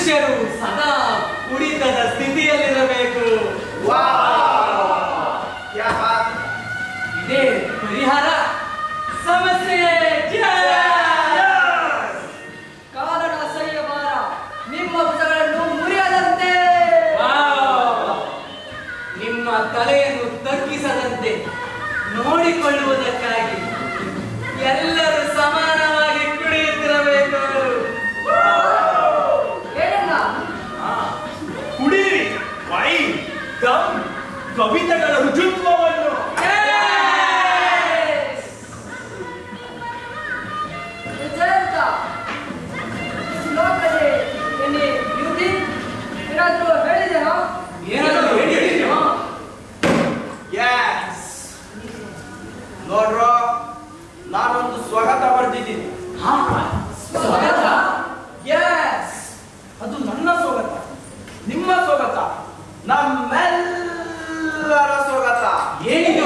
ಮನುಷ್ಯರು ಸದಾ ಕುಡಿತದ ಸ್ಥಿತಿಯಲ್ಲಿರಬೇಕು. ಇದೇ ಪರಿಹಾರ ಸಮಸ್ಯೆಯೇ. ಕಾರಣ ಸಹ್ಯಬಾರ ನಿಮ್ಮ ಭುಜಗಳನ್ನು ಮುರಿಯದಂತೆ, ನಿಮ್ಮ ತಲೆಯನ್ನು ತಗ್ಗಿಸದಂತೆ ನೋಡಿಕೊಳ್ಳುವುದಕ್ಕಾಗಿ ಎಲ್ಲರೂ ಸಮಾನವಾಗಿ ಕುಡಿಯುತ್ತಿರಬೇಕು. ಕುಡೀರಿ ವೈನ್, ದಮ್, ಕವಿತೆಗಳ ರುಜುತ್ವವನ್ನು. ಏನಾದರೂ ಹೇಳಿದೇನೋ? ಏನಾದರೂ ಹೇಳಿದೇನೋ? ನೋಡ್ರೋ, ನಾನೊಂದು ಸ್ವಗತ ಬರ್ದಿದ್ದೀನಿ. ಸ್ವಗತ? ಅದು ನನ್ನ ಸ್ವಗತ, ನಿಮ್ಮ ಸ್ವಗತ, ನಮ್ಮೆಲ್ಲರ ಸ್ವಗತ. ಏನಿದೆ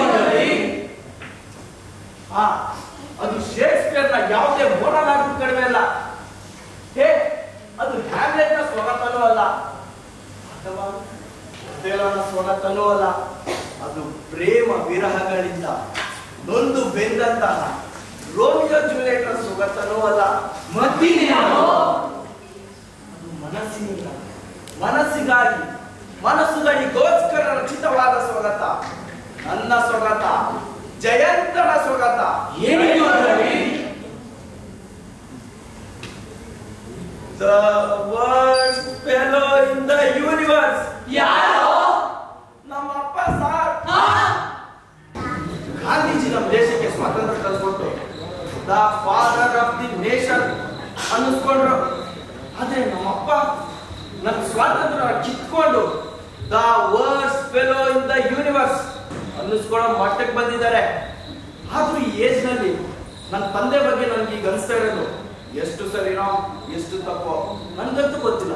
ಅದು ಶೇಕ್ಸ್ಪಿಯರ್ನ ಯಾವುದೇ ಮೊನಲಾಗೂ ಕಡಿಮೆ ಅಲ್ಲ. ಅದು ಹ್ಯಾಮ್ಲೆಟ್ನ ಸ್ವಗತನೂ ಅಲ್ಲ, ಅಥವಾ ಒಥೆಲೋನ ಸ್ವಗತನೂ ಅಲ್ಲ. ಅದು ಪ್ರೇಮ ವಿರಹಗಳಿಂದ ನೊಂದು ಬೆಂದಂತಹ ರೋಮಿಯೋ ಜೂಲಿಯೆಟ್ನ ಸ್ವಗತನೂ ಅಲ್ಲ. ಮತ್ತಿನ್ಯಾವುದು? ಅದು ಮನಸ್ಸಿನಿಂದ ಮನಸ್ಸಿಗಾಗಿ ಮನಸ್ಸುಗಳಿಗೋಸ್ಕರ ರಚಿತವಾದ ಸ್ವಗತ, ನನ್ನ ಸ್ವಗತ, ಜಯಂತನ ಸ್ವಗತ. ಏನಿದೆ ಅದರಲ್ಲಿ? The worst fellow in the universe. ಯಾರು? ನಮ್ಮ ಅಪ್ಪ ಸಾರ್. ಗಾಂಧೀಜಿ ನಮ್ಮ ದೇಶಕ್ಕೆ ಸ್ವಾತಂತ್ರ್ಯ ತಂದುಕೊಟ್ಟು the father of the nation ಅನ್ನಿಸ್ಕೊಂಡ್ರು. ಆದ್ರೆ ನಮ್ಮಪ್ಪ ನನ್ನ ಸ್ವಾತಂತ್ರ್ಯ ಕಿತ್ಕೊಂಡು the worst fellow in the universe ಅನ್ನಿಸ್ಕೊಳ್ಳೋ ಮಟ್ಟಕ್ಕೆ ಬಂದಿದ್ದಾರೆ. ಆದ್ರೂ ಈ ಏಜ್ ನಲ್ಲಿ ನನ್ನ ತಂದೆ ಬಗ್ಗೆ ನನಗೆ ಈಗ ಅನಿಸ್ತಾ ಇರೋದು ಎಷ್ಟು ಸರಿನೋ ಎಷ್ಟು ತಪ್ಪೋ ನನಗಂತೂ ಗೊತ್ತಿಲ್ಲ.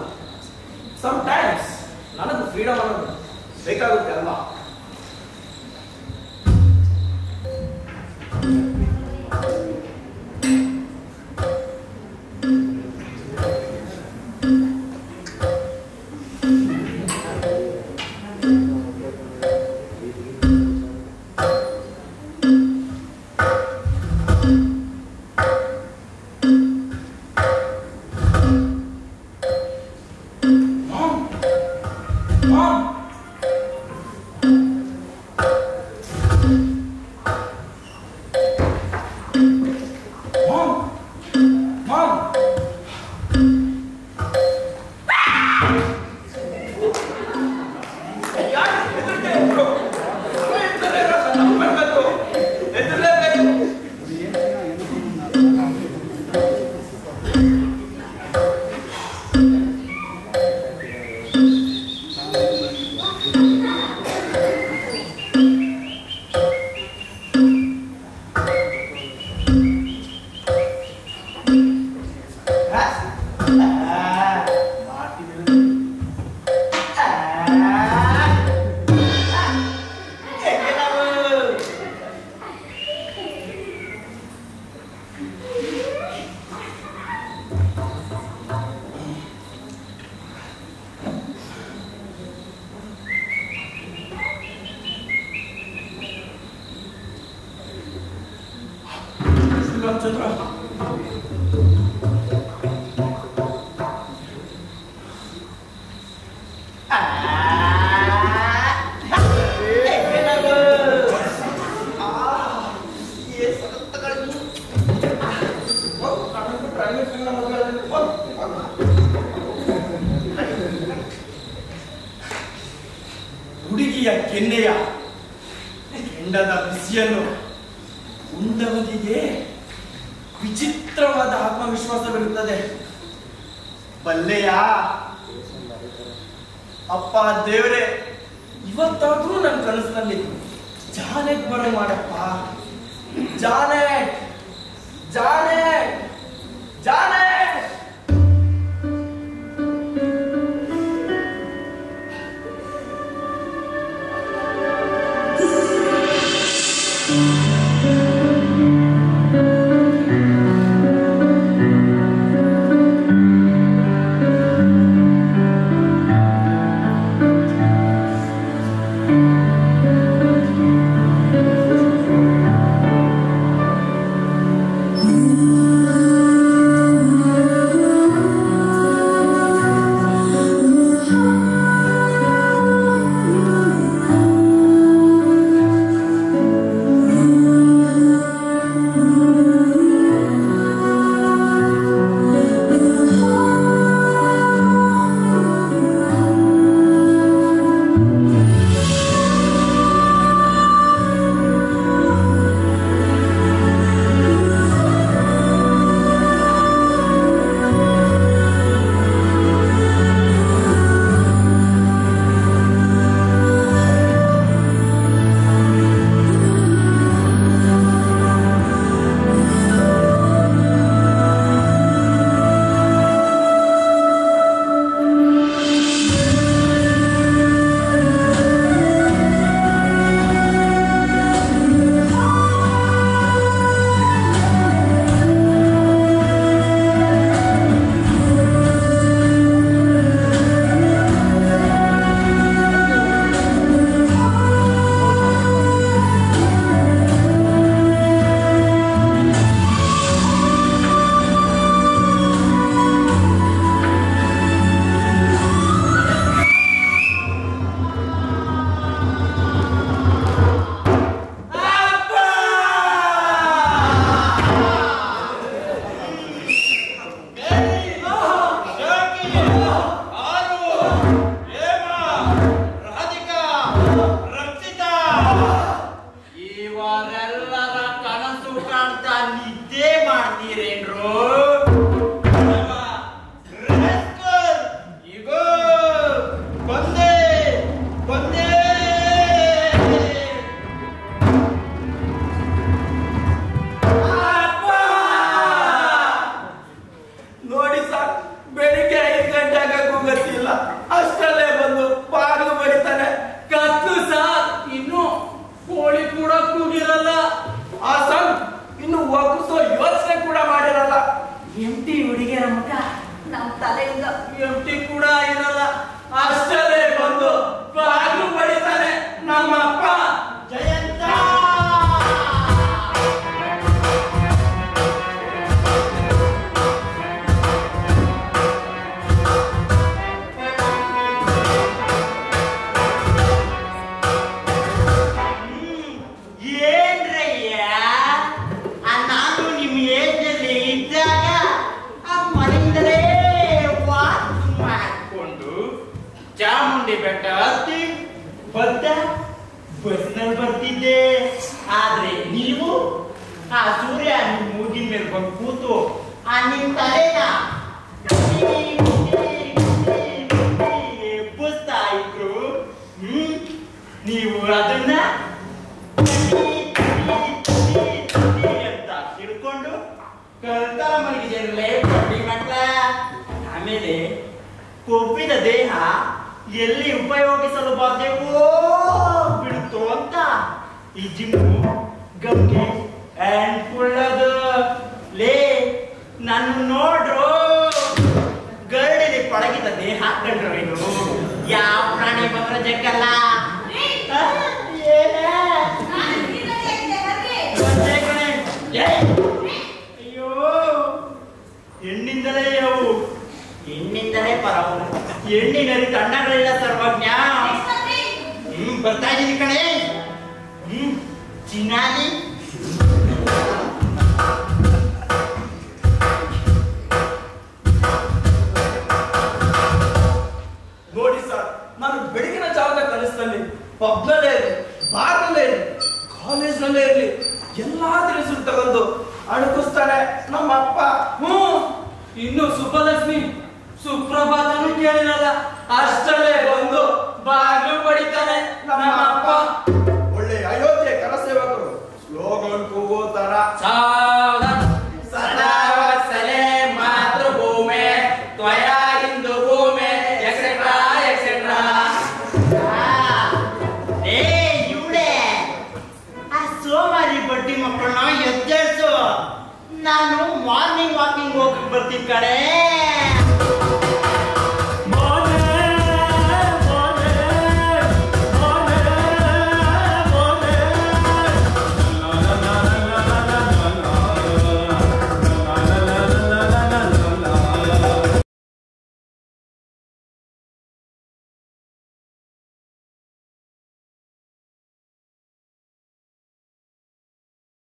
ಸಮ್ ಟೈಮ್ಸ್ ನನಗೂ ಫ್ರೀಡಮ್ ಅನ್ನೋದು ಬೇಕಾಗುತ್ತೆ ಅಲ್ವಾ? ಹುಡುಗಿಯ ಕೆನ್ನೆಯ ಕೆಂಡದ ಬಿಸಿಯನ್ನು ಉಂಡವನಿಗೆ ವಿಚಿತ್ರವಾದ ಆತ್ಮವಿಶ್ವಾಸವಿರುತ್ತದೆ. ಬಲ್ಲೆಯ ಅಪ್ಪ ದೇವರೇ, ಇವತ್ತಾದ್ರೂ ನನ್ನ ಕನಸಿನಲ್ಲಿ ಜಾನೆಟ್ ಬರೋ ಮಾಡಪ್ಪ. Janet, Janet, Janet. ಎಂಟಿ ಹುಡುಗಿಯರ ಮುಖ ನಮ್ಮ ತಲೆಯಿಂದ ಎಂಟಿ ಕೂಡ ಇರಲ್ಲ. ಅಷ್ಟರಲ್ಲೇ ಬಂದು ಬಾಗಿಲು ಬಡಿತಾನೆ ನಮ್ಮಪ್ಪ. ಜಯಂತ ಏನ್ರಯ್ಯ, ನಾನು ನಿಮ್ಮ ಏಜ್ನಲ್ಲಿ ಇದ್ದಾಗ ಆ ಮನೆಯಿಂದಲೇ ವಾಕ್ ಮಾಡಿಕೊಂಡು ಚಾಮುಂಡಿ ಬೆಟ್ಟ ಹತ್ತಿ ಬಸ್ನಲ್ಲಿ ಬರ್ತಿದ್ದೆ. ಆದ್ರೆ ನೀವು ಆ ಸೂರ್ಯ ನಿಮ್ ಮೂಗಿನ ಮೇಲೆ ಬಂದು ಕೂತು ಆ ನಿಮ್ ತಲೆನ ಎಬ್ಬಿಸ್ತಾ ಇದ್ರು. ನೀವು ಅದನ್ನ ಅಂತ ಹಿಡ್ಕೊಂಡು ಕಲ್ತರ ಮಲಗಿದ್ರಲ್ಲೇ ಬಡ್ಡಿ ಮಕ್ಕಳ. ಆಮೇಲೆ ಕೊಬ್ಬಿದ ದೇಹ ಎಲ್ಲಿ ಉಪಯೋಗಿಸಲು ಬಾಧ್ಯವೋ ಬಿಡುತ್ತೋ ಅಂತ ಈ ಜಿಮ್ಮು ಗಮ್ಗೆ ಅಂಡ್ ಕುಳ್ಳದು ಲೇ ನನ್ನ ನೋಡ್ರು. ಗರಡಿಲಿ ಪಳಗಿದ ದೇಹ ಕಂಡ್ರು. ಇದು ಯಾವ ಪ್ರಾಣಿ ಬಂದ್ರೆ ಜಗ್ಗಲ್ಲ. ಅಯ್ಯೋ, ಹೆಣ್ಣಿಂದಲೇ ಅವು, ಹೆಣ್ಣಿಂದಲೇ ಪರವು. ಹೆಣ್ಣಿನಲ್ಲಿ ತಣ್ಣಗಳಿಲ್ಲ ಸರ್ವಜ್ಞ. ಬರ್ತಾ ಇದ್ದೀನಿ ಕಣೆ. ಚಿನ್ನಾನಿ ನೋಡಿ ಸರ್, ನಾನು ಬೆಳಗಿನ ಜಾವದ ಕನಸಿನಲ್ಲಿ ಪಬ್ನಲ್ಲೇ ಇರಲಿ, ಬಾರ್ನಲ್ಲೇ ಇರಲಿ, ಕಾಲೇಜ್ನಲ್ಲೇ ಇರಲಿ, ಎಲ್ಲಾದ್ರೂ ಹೆಸರು ತಗೊಂಡು ಅಣುಕಿಸ್ತಾನೆ ನಮ್ಮಪ್ಪ. ಇನ್ನು ಸುಬ್ಬಲಕ್ಷ್ಮಿ ಸುಪ್ರಭಾತನೂ ಕೇಳಿರಲ್ಲ, ಅಷ್ಟರಲ್ಲೇ ಬಂದು ಬಾಗಿಲು ಬಡಿತಾನೆ ನಮ್ಮಪ್ಪ. ಒಳ್ಳೆ ಅಯೋಧ್ಯೆ ಕರಸೇವಕರು ಸ್ಲೋಗನ್ ಕೂಗೋ ತರ. ಸದಾ ವತ್ಸಲೆ ಮಾತೃಭೂಮೆ ತ್ವಯ ಹಿಂದೂ ಭೂಮೆ ಎಕ್ಸೆಟ್ರಾ ಎಕ್ಸೆಟ್ರಾ. ಇವಳೆ ಆ ಸೋಮಾರಿ ಬಡ್ಡಿ ಮಕ್ಕಳನ್ನ ಎದ್ದೇಳ್ಸು. ನಾನು ಮಾರ್ನಿಂಗ್ ವಾಕಿಂಗ್ ಹೋಗಿ ಬರ್ತೀನಿ ಕಡೆ.